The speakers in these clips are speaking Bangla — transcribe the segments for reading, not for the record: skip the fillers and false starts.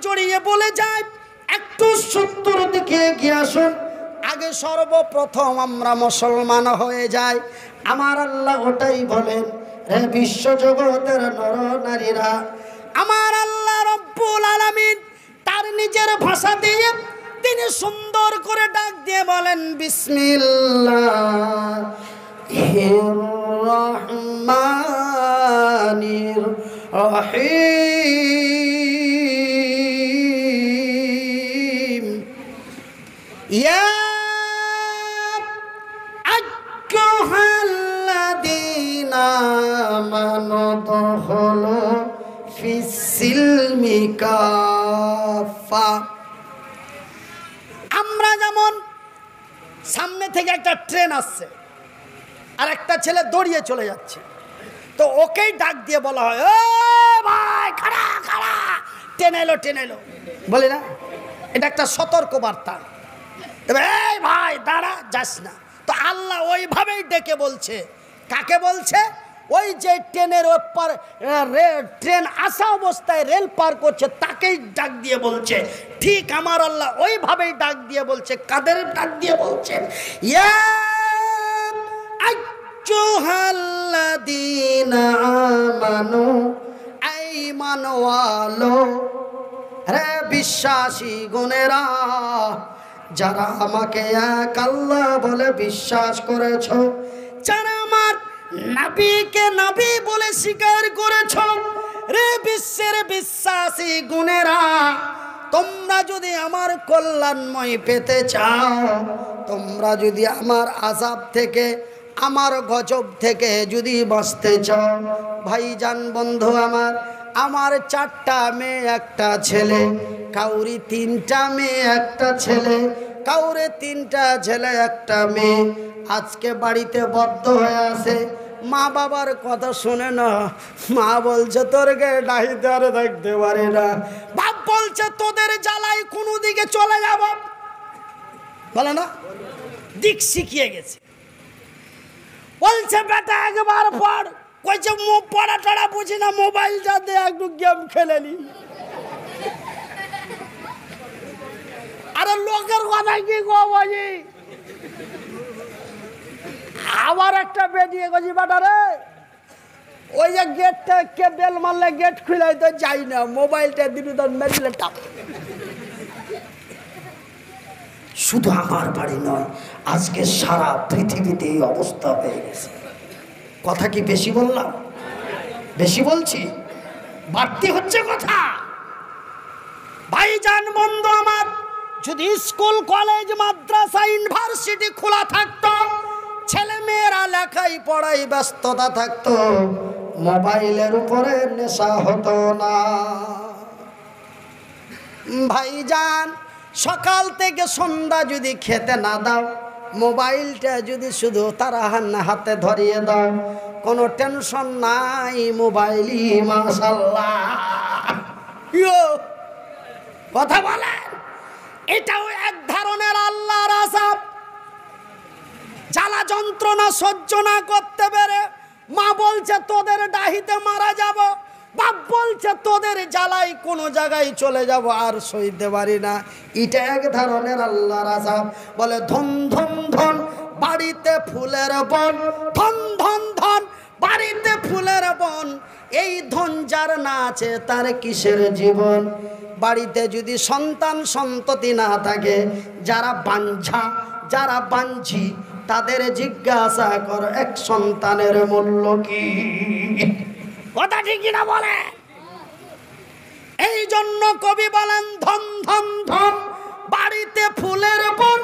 জড়িয়ে বলে যায় একটু সত্যর দিকে এগিয়ে আসুন, আগে সর্বপ্রথম আমরা মুসলমান হয়ে যাই। আমার আল্লাহ ওটাই বলেন, হে বিশ্বজগতের নর নারীরা, আমার আল্লাহ রব্বুল আলামিন তার নিজের ভাষা দিয়ে তিনি সুন্দর করে ডাক দিয়ে বলেন, বিসমিল্লাহির রহমানির রহিম। ইয়া আইয়ুহাল্লাযীনা আমানু দুখুলু ফিস-সিলমি কাফা। আমরা যেমন সামনে থেকে একটা ট্রেন আসছে আর একটা ছেলে দৌড়িয়ে চলে যাচ্ছে, তো ওকেই ডাক দিয়ে বলা হয়, ও ভাই খাড়া খাড়া, ট্রেন এলো ট্রেন এলো, বলি না? এটা একটা সতর্ক বার্তা। তবে এই ভাই দাঁড়া, যাস না। তো আল্লাহ ওইভাবেই ডেকে বলছে, কাকে বলছে? ওই যে ট্রেনের ওপর ট্রেন আসা অবস্থায় রেল পার করছে তাকেই ডাক দিয়ে বলছে। ঠিক আমার আল্লাহ ওইভাবেই ডাক দিয়ে বলছে। কাদের ডাক দিয়ে বলছেন? ইয়া আইয়ুহাল্লাযীনা আমানু, ঈমানওয়ালো, রে বিশ্বাসী গণেরা, যারা আমাকে এক আল্লাহ বলে বিশ্বাস করেছো, যারা আমার নবীকে নবী বলে স্বীকার করেছো, রে বিশ্বের বিশ্বাসী গুণেরা, তোমরা যদি আমার কল্যাণময় পেতে চাও, তোমরা যদি আমার আযাব থেকে, আমার গজব থেকে যদি বাঁচতে চাও, ভাইজান বন্ধু আমার 4টা মেয়ে একটা ছেলে, কাউরি 3টা মেয়ে একটা ছেলে, কাউরে 3টা ছেলে একটা মেয়ে। আজকে বাড়িতে বদ্ধ হয়ে আছে, মা বাবার কথা শুনে না। মা বলছে তোর গে ডাইতে আর দেখতে পারে না, বাপ বলছে তোদের জ্বালায় কোনো দিকে চলে যাব, বলে না? দিক শিখিয়ে গেছে। বলছে বেটা একবার পড়, কইছে পড়া টড়া বুঝি না, মোবাইলটা দিয়ে একটু গেম খেলে নি। আরে লোকের কথা কি কবি, আবার একটা বেরিয়ে গেছি বেটা রে, ওই যে গেটটা কে বেল মারলে গেট খুলে তো যাই না, মোবাইলটা দিবি তো মেরিলে টাপ। শুধু আমার বাড়ি নয়, আজকে সারা পৃথিবীতে এই অবস্থা হয়ে গেছে। কথা কি বেশি বললাম? বেশি বলছি? বাড়তি হচ্ছে কথা। ভাইজান বন্ধু আমার, যদি স্কুল কলেজ মাদ্রাসা ইউনিভার্সিটি খোলা থাকতো, ছেলে মেয়েরা লেখাই পড়াই ব্যস্ততা থাকতো, মোবাইলের উপরে নেশা হতো না। ভাইজান সকাল থেকে সন্ধ্যা যদি খেতে না দাও, মোবাইলটা যদি শুধু তারা হাতে ধরিয়ে দাও, কোনো টেনশন নাই, মোবাইলই মাশাআল্লাহ। কথা বলেন, এটাও এক ধরনের আল্লাহর আযাব। জ্বালা যন্ত্রণা সহ্য না করতে পেরে মা বলছে তোদের ডাহিতে মারা যাব, বাপ বলছে তোদের জ্বালাই কোনো জায়গায় চলে যাব, আর সইতে পারি না। এটা এক ধরনের আল্লাহর আযাব। বলে ধন ধন ধন বাড়িতে ফুলের বন, ধন ধন ধন বাড়িতে ফুলের বন, এই ধন যার না আছে তার কিসের জীবন? বাড়িতে যদি সন্তান সন্ততি না থাকে, যারা বাঞ্ঝা, যারা বাঞ্ঝি, তাদের জিজ্ঞাসা কর এক সন্তানের মূল্য কি? কথা ঠিক না বলে? এই জন্য কবি বলেন ধন ধন ধন বাড়িতে ফুলের বন,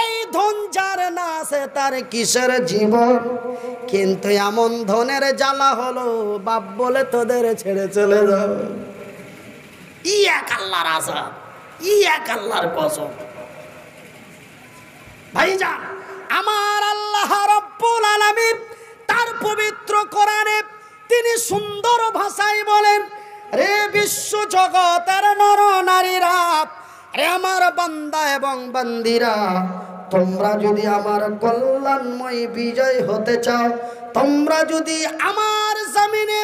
এই ধন যার না আছে তার কিসের জীবন? কিন্তু এমন ধনের জ্বালা হলো, বাপ বলে তোদের ছেড়ে চলে যাও। ই এক আল্লাহর আযাব, ই এক আল্লাহর কসম। ভাইজান আমার আল্লাহ রাব্বুল আলামিন তার পবিত্র কোরআনে তিনি সুন্দর ভাষায় বলেন, রে বিশ্ব জগতের নর নারীরা, রে আমার বান্দা এবং বান্দিরা, তোমরা যদি আমার কল্যাণময় বিজয় হতে চাও, তোমরা যদি আমার জমিনে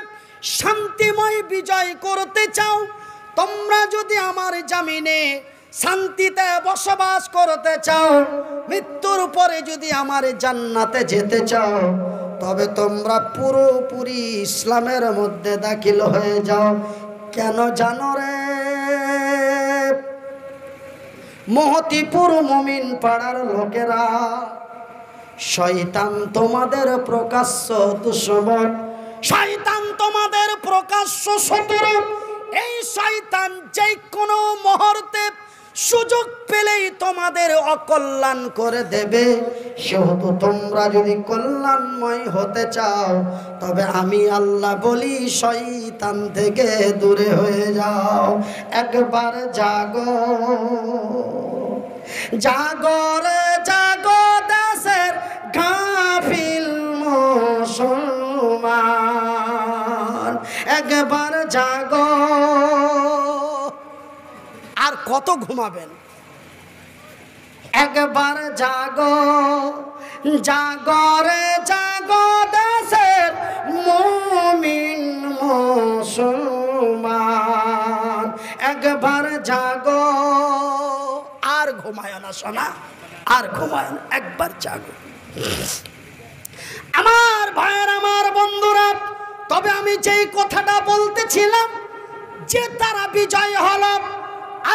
শান্তিময় বিজয় করতে চাও, তোমরা যদি আমার জমিনে শান্তিতে বসবাস করতে চাও, মৃত্যুর পরে যদি আমার জান্নাতে যেতে চাও, তবে তোমরা পুরোপুরি ইসলামের মধ্যে দাখিল হয়ে যাও। কেন জানো রে? মহতিপুর মুমিন পাড়ার লোকেরা, শয়তান তোমাদের প্রকাশ্য দুশমন, শয়তান তোমাদের প্রকাশ্য শত্রু। এই শয়তান যে কোনো মুহূর্তে সুযোগ পেলেই তোমাদের অকল্যাণ করে দেবে। সেহেতু তোমরা যদি কল্যাণময় হতে চাও, তবে আমি আল্লাহ বলি শয়তান থেকে দূরে হয়ে যাও। একবার জাগো, জাগরে জাগো দেশের গাফিল মুসলমান, একবার জাগো। আর কত ঘুমাবেন? একবার জাগো, জাগরে জাগো দেশের মুমিন মুসলমান, একবার জাগো। আর ঘুমায় না সোনা, আর ঘুমায় না, একবার জাগো। আমার ভাইয়ের, আমার বন্ধুরা, তবে আমি যেই কথাটা বলতেছিলাম যে তারা বিজয় হলো,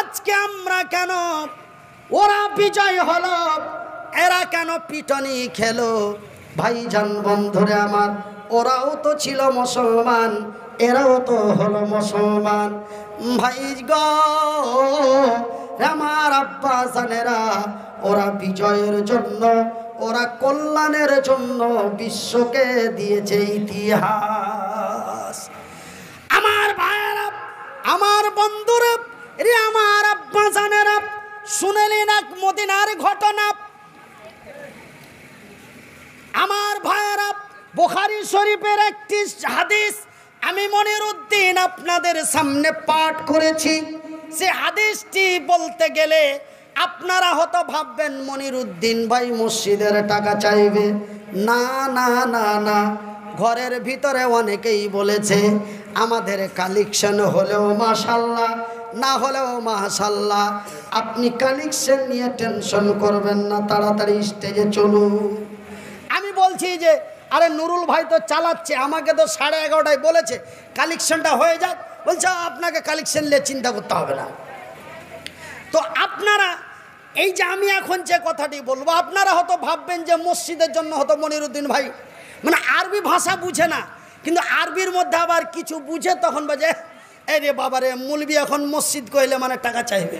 আজকে আমরা কেন, ওরা বিজয় হলো, এরা কেন পিটনি খেলো? ভাইজান বন্ধুরে আমার, ওরাও তো ছিল মুসলমান, এরাও তো হলো মুসলমান। ভাই গো আমার আব্বা জানেরা, ওরা বিজয়ের জন্য, ওরা কল্যাণের জন্য বিশ্বকে দিয়েছে ইতিহাস। আমার ভাইয়েরা, আমার বন্ধুরা, রে আমার আব্বা জানেরা, শুনেলেন এক মদিনার ঘটনা। আমার ভাইয়েরা, বুখারী শরীফের একটি হাদিস আমি মনিরউদ্দিন আপনাদের সামনে পাঠ করেছি। সে হাদিসটি বলতে গেলে আপনারা হয়তো ভাববেন মনিরউদ্দিন ভাই মসজিদের টাকা চাইবে। না না না না, ঘরের ভিতরে অনেকেই বলেছে আমাদের কালেকশন হলেও মাশাল্লাহ, না হলেও মাশাল্লাহ। আপনি কালেকশন নিয়ে টেনশন করবেন না, তাড়াতাড়ি স্টেজে চলুন। আমি বলছি যে আরে নুরুল ভাই তো চালাচ্ছে, আমাকে তো 11:30টায় বলেছে কালেকশনটা হয়ে যাক। বলছে আপনাকে কালেকশন নিয়ে চিন্তা করতে হবে না। তো আপনারা এই যে আমি এখন যে কথাটি বলবো, আপনারা হয়তো ভাববেন যে মসজিদের জন্য হয়তো মনিরউদ্দিন ভাই মানে আরবি ভাষা বুঝে না, কিন্তু আরবির মধ্যে আবার কিছু বুঝে, তখন বাজে এই রে বাবারে মুলবি এখন মসজিদ কইলে মানে টাকা চাইবে।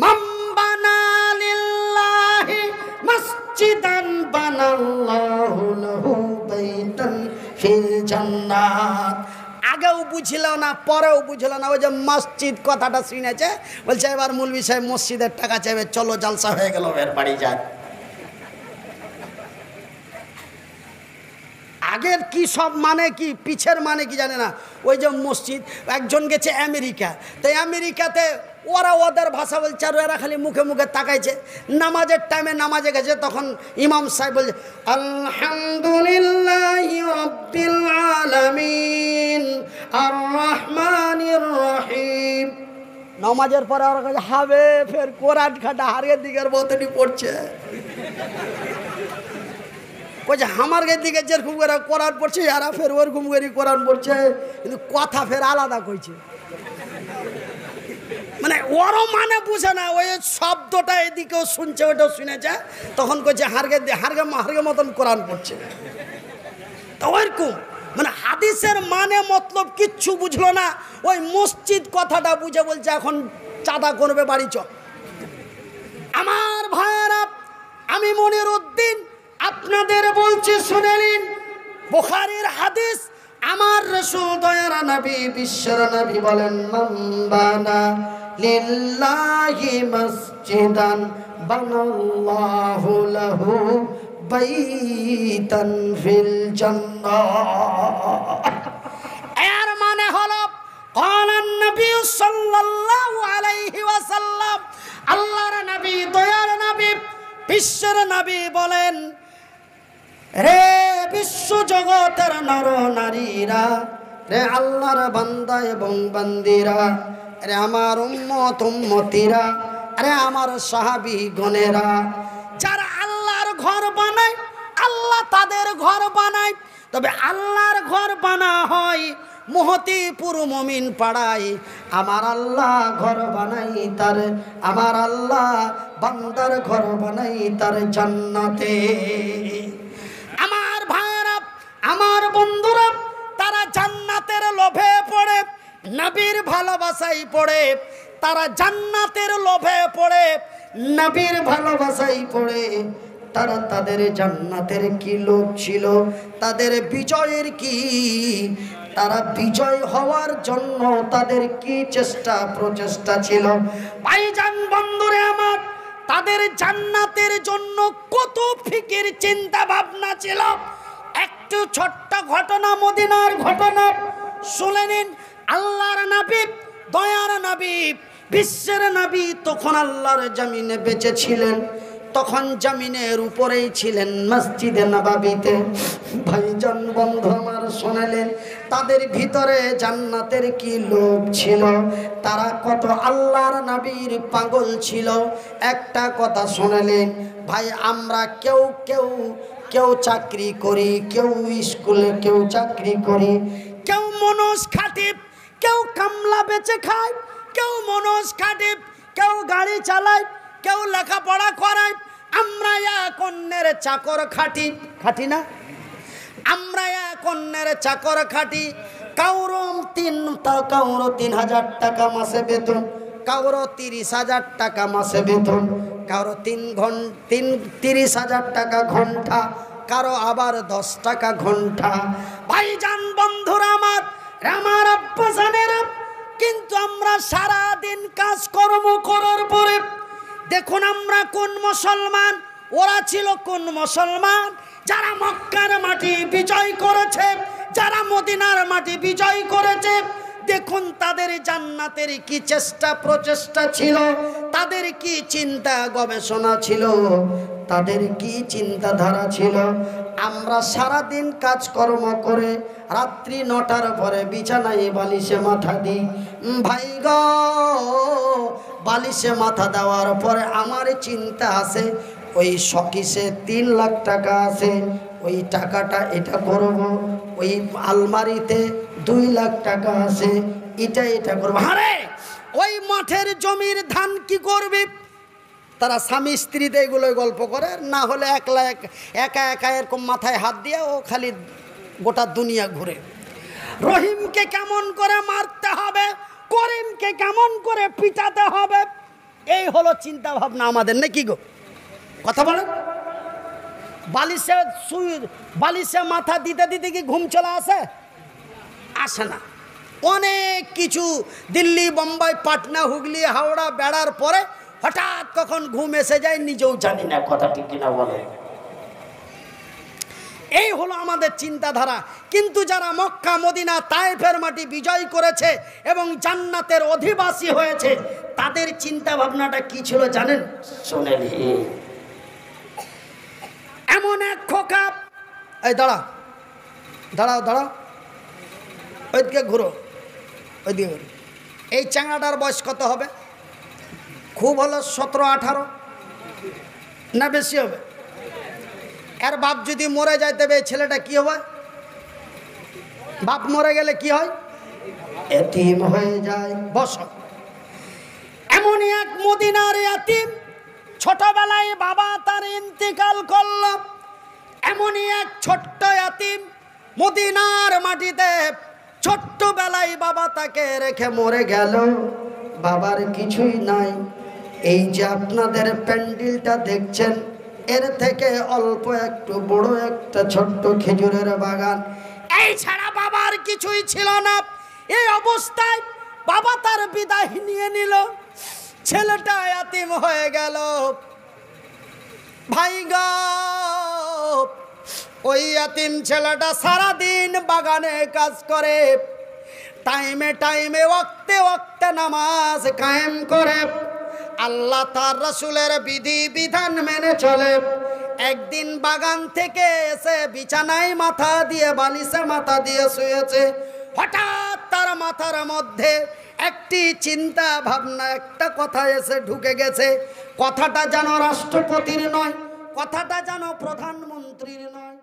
মাম্বানা লিল্লাহি মসজিদান বানাল্লাহু লাহু বাইতান ফিল জান্নাত। আগেও বুঝছিল না, পরেও বুঝল না, ওই যে মসজিদ কথাটা শুনেছে, বলছে এবার মুলবি সাহেব মসজিদের টাকা চাইবে, চলো জালসা হয়ে গেল, এর বাড়ি যায়। আগের কি সব মানে কি, পিছের মানে কি জানে না। ওই যে মসজিদ, একজন গেছে আমেরিকা, তাই আমেরিকাতে ওরা ওদের ভাষা বলছে, আর ওরা খালি মুখে মুখে তাকাইছে। নামাজের টাইমে নামাজে গেছে, তখন ইমাম সাহেব বলছে আলহামদুলিল্লাহি রাব্বিল আলামিন আর রহমানির রহিম। নামাজের পরে ওরা কাছে হবে ফের কোরআন খাটা হারের দিকের বোতলি পড়ছে। কইছে আমার দিকে যেরকম করে কোরআন পড়ছে, এরা ফের ওরকম করে কোরআন পড়ছে, কিন্তু কথা ফের আলাদা কইছে। মানে ওরও মানে বুঝে না, ওই শব্দটা এদিকেও শুনছে, ওইটাও শুনেছে, তখন কইছে হারগে মতন কোরআন পড়ছে। তো ওইরকম মানে হাদিসের মানে মতলব কিচ্ছু বুঝলো না, ওই মসজিদ কথাটা বুঝে বলছে এখন চাঁদা করবে, বাড়ি চ। আমার ভাইয়েরা, আমি মনিরউদ্দিন আপনাদের বলছি শুনে নিন, বুখারীর হাদিস। আমার রাসূল দয়ার নবী বিশ্বের নবী বলেন, মাম্বানা লিল্লাহি মসজিদান বানাল্লাহু লাহু বাইতান ফিল জান্নাহ। এর মানে হলো ক্বালান নবী সাল্লাল্লাহু আলাইহি ওয়াসাল্লাম, আল্লাহর নবী দয়ার নবী বিশ্বের নবী বলেন, রে বিশ্ব জগতের নর নারীরা, রে আল্লাহর বান্দা এবং বান্দিরা, আরে আমার উম্মত উম্মতিরা, আরে আমার সাহাবী গণেরা, যারা আল্লাহর ঘর বানায় আল্লাহ তাদের ঘর বানায়। তবে আল্লাহর ঘর বানা হয় মহতিপুর মুমিন পাড়ায়, আমার আল্লাহ ঘর বানাই তার, আমার আল্লাহ বান্দার ঘর বানাই তার জান্নাতে। আমার ভাইরা, আমার বন্ধুরা, তারা জান্নাতের লোভে পড়ে, নবীর ভালোবাসায় পড়ে, তারা জান্নাতের লোভে পড়ে, নবীর ভালোবাসায় পড়ে। তারা তাদের জান্নাতের কি লোভ ছিল, তাদের বিজয়ের কি, তারা বিজয় হওয়ার জন্য তাদের কি চেষ্টা প্রচেষ্টা ছিল। ভাইজান বন্ধুরে আমার, তাদের জান্নাতের জন্য কত ফিকির চিন্তা ভাবনা ছিল। একটু ছোট্ট ঘটনা, মদিনার ঘটনা শুনে নিন। আল্লাহর নবী, দয়ার নবী, বিশ্বের নবী তখন আল্লাহর জমিনে বেঁচে ছিলেন, তখন জমিনের উপরেই ছিলেন মসজিদে নববীতে। ভাইজান বন্ধু আমার শোনালেন তাদের ভিতরে জান্নাতের কি লোভ ছিল, তারা কত আল্লাহর নবীর পাগল ছিল। একটা কথা শোনালেন ভাই, আমরা কেউ কেউ কেউ চাকরি করি, কেউ স্কুলে কেউ চাকরি করি, কেউ মনস খাটে, কেউ কামলা বেচে খায়, কেউ মনস খাটে, কেউ গাড়ি চালায়, কেউ লেখাপড়া করায়। আমরা এক অন্যের চাকর খাটি, খাটি না? আমরা এক অন্যের চাকর খাটি। কাউরো 3,000 টাকা মাসে বেতন, কাউরো 30,000 টাকা মাসে বেতন, কারো 30,000 টাকা ঘন্টা, কারো আবার 10 টাকা ঘন্টা। ভাইজান বন্ধুরা আমার, আমার আব্বাসানেরা, কিন্তু আমরা সারা দিন কাজকর্ম করার পরে দেখুন আমরা কোন মুসলমান, ওরা ছিল কোন মুসলমান? যারা মক্কার মাটি বিজয় করেছে, যারা মদিনার মাটি বিজয় করেছে। দেখুন তাদের জান্নাতের কি চেষ্টা প্রচেষ্টা ছিল, তাদের কি চিন্তা গবেষণা ছিল, তাদের কি চিন্তাধারা ছিল। আমরা সারা দিন কাজকর্ম করে রাত্রি 9টার পরে বিছানায় বালিশে মাথা দিই। ভাই গো, বালিশে মাথা দেওয়ার পরে আমার চিন্তা আছে, ওই শকিসে 3 লাখ টাকা আছে, ওই টাকাটা এটা করব, ওই আলমারিতে 2 লাখ টাকা আছে, এটা করবো। আরে ওই মাঠের জমির ধান কি করবে? তারা স্বামী স্ত্রীতে এগুলো গল্প করে, না হলে একা একা এরকম মাথায় হাত দিয়ে ও খালি গোটা দুনিয়া ঘুরে। রহিমকে কেমন করে মারতে হবে, করিমকে কেমন করে পিটাতে হবে, এই হলো চিন্তা ভাবনা আমাদের, নাকি গো? কথা বলেন। বালিশে মাথা দিতে দিতে কি ঘুম চলে আসে? আসে না। অনেক কিছু দিল্লি, বোম্বাই, পাটনা, হুগলি, হাওড়া বেড়ার পরে হঠাৎ কখন ঘুম এসে যায় নিজেও জানি না। কথা ঠিক কিনা বলে? এই হলো আমাদের চিন্তাধারা। কিন্তু যারা মক্কা, মদিনা, তায়েফের মাটি বিজয় করেছে এবং জান্নাতের অধিবাসী হয়েছে, তাদের চিন্তা ভাবনাটা কি ছিল জানেন? শুনেন। এমন এক খোকা, এই দাঁড়াও দাঁড়াও দাঁড়াও, ওইদিকে ঘুরো, ওইদিকে ঘুরো। এই চাঙাটার বয়স কত হবে? খুব হলো 17-18, না বেশি হবে? এর বাপ যদি মরে যায় তবে এই ছেলেটা কি হবে? বাপ মরে গেলে কি হয়? এতিম হয়ে যায়। বস। এমনই এক মদিনার এতিম, ছোটবেলায় বাবা তার ইন্তেকাল করল। এমনই এক ছোট্ট এতিম মদিনার মাটিতে ছোট্টবেলায় বাবা তাকে রেখে মরে গেল। বাবার কিছুই নাই। এই যে আপনাদের প্যান্ডেলটা দেখছেন, এর থেকে অল্প একটু বড় একটা ছোট্ট খেজুরের বাগান, এই ছাড়া বাবার কিছুই ছিল না। এই অবস্থায় বাবা তার বিদায় নিয়ে নিল, ছেলেটা এতিম হয়ে গেল। ভাই গো, ওই এতিম ছেলেটা সারাদিন বাগানে কাজ করে, টাইমে টাইমে ওয়াক্তে ওয়াক্তে নামাজ কায়েম করে, আল্লাহ তার রাসূলের বিধি বিধান মেনে চলে। একদিন বাগান থেকে এসে বিছানায় মাথা দিয়ে, বালিশে মাথা দিয়ে শুয়েছে। হঠাৎ তার মাথার মধ্যে একটি চিন্তা ভাবনা, একটা কথা এসে ঢুকে গেছে। কথাটা যেন রাষ্ট্রপতির নয়, কথাটা যেন প্রধানমন্ত্রীর নয়,